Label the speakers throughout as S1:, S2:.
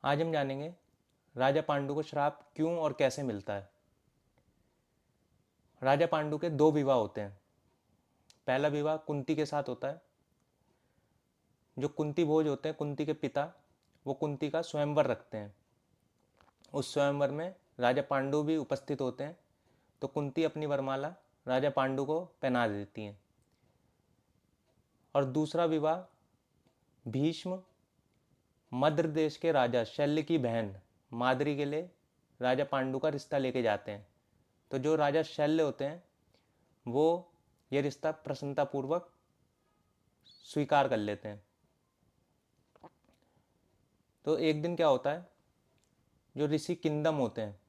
S1: आज हम जानेंगे राजा पांडु को श्राप क्यों और कैसे मिलता है। राजा पांडु के दो विवाह होते हैं। पहला विवाह कुंती के साथ होता है। जो कुंती भोज होते हैं, कुंती के पिता, वो कुंती का स्वयंवर रखते हैं। उस स्वयंवर में राजा पांडु भी उपस्थित होते हैं। तो कुंती अपनी वरमाला राजा पांडु को पहना देती हैं। और दूसरा विवाह भीष्म मद्र देश के राजा शल्य की बहन माद्री के लिए राजा पांडु का रिश्ता लेके जाते हैं। तो जो राजा शल्य होते हैं वो ये रिश्ता प्रसन्नतापूर्वक स्वीकार कर लेते हैं। तो एक दिन क्या होता है, जो ऋषि किंदम होते हैं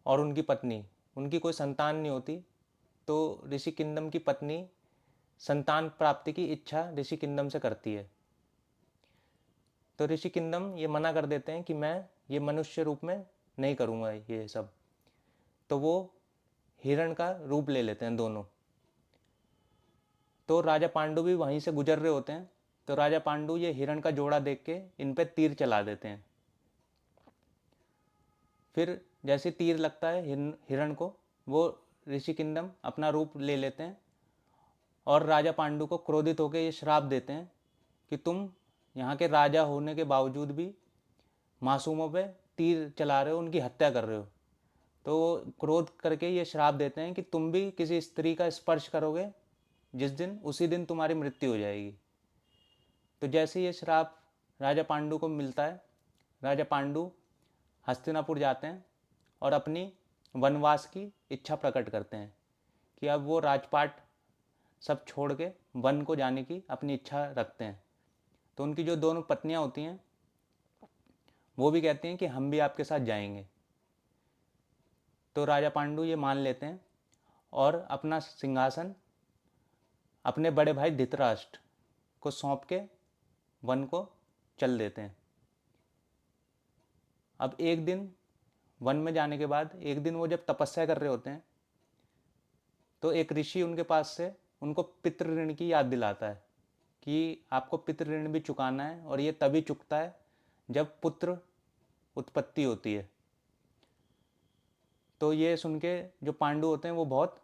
S1: और उनकी पत्नी, उनकी कोई संतान नहीं होती। तो ऋषि किंदम की पत्नी संतान प्राप्ति की इच्छा ऋषि किंदम से करती है। तो ऋषि किंदम ये मना कर देते हैं कि मैं ये मनुष्य रूप में नहीं करूँगा ये सब। तो वो हिरण का रूप ले लेते हैं दोनों। तो राजा पांडु भी वहीं से गुजर रहे होते हैं। तो राजा पांडु ये हिरण का जोड़ा देख के इन पे तीर चला देते हैं। फिर जैसे तीर लगता है हिरण को, वो ऋषि किंदम अपना रूप ले लेते हैं और राजा पांडु को क्रोधित होकर ये श्राप देते हैं कि तुम यहाँ के राजा होने के बावजूद भी मासूमों पे तीर चला रहे हो, उनकी हत्या कर रहे हो। तो क्रोध करके ये श्राप देते हैं कि तुम भी किसी स्त्री का स्पर्श करोगे जिस दिन, उसी दिन तुम्हारी मृत्यु हो जाएगी। तो जैसे ये श्राप राजा पांडु को मिलता है, राजा पांडु हस्तिनापुर जाते हैं और अपनी वनवास की इच्छा प्रकट करते हैं कि अब वो राजपाट सब छोड़ के वन को जाने की अपनी इच्छा रखते हैं। तो उनकी जो दोनों पत्नियां होती हैं वो भी कहती हैं कि हम भी आपके साथ जाएंगे। तो राजा पांडु ये मान लेते हैं और अपना सिंहासन अपने बड़े भाई धृतराष्ट्र को सौंप के वन को चल देते हैं। अब एक दिन वन में जाने के बाद, एक दिन वो जब तपस्या कर रहे होते हैं तो एक ऋषि उनके पास से उनको पितृ ऋण की याद दिलाता है कि आपको पितृ ऋण भी चुकाना है, और ये तभी चुकता है जब पुत्र उत्पत्ति होती है। तो ये सुन के जो पांडु होते हैं वो बहुत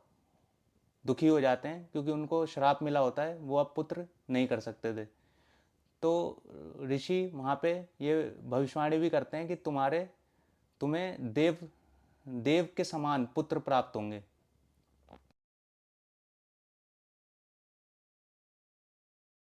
S1: दुखी हो जाते हैं, क्योंकि उनको श्राप मिला होता है, वो अब पुत्र नहीं कर सकते थे। तो ऋषि वहाँ पे ये भविष्यवाणी भी करते हैं कि तुम्हें देव देव के समान पुत्र प्राप्त होंगे।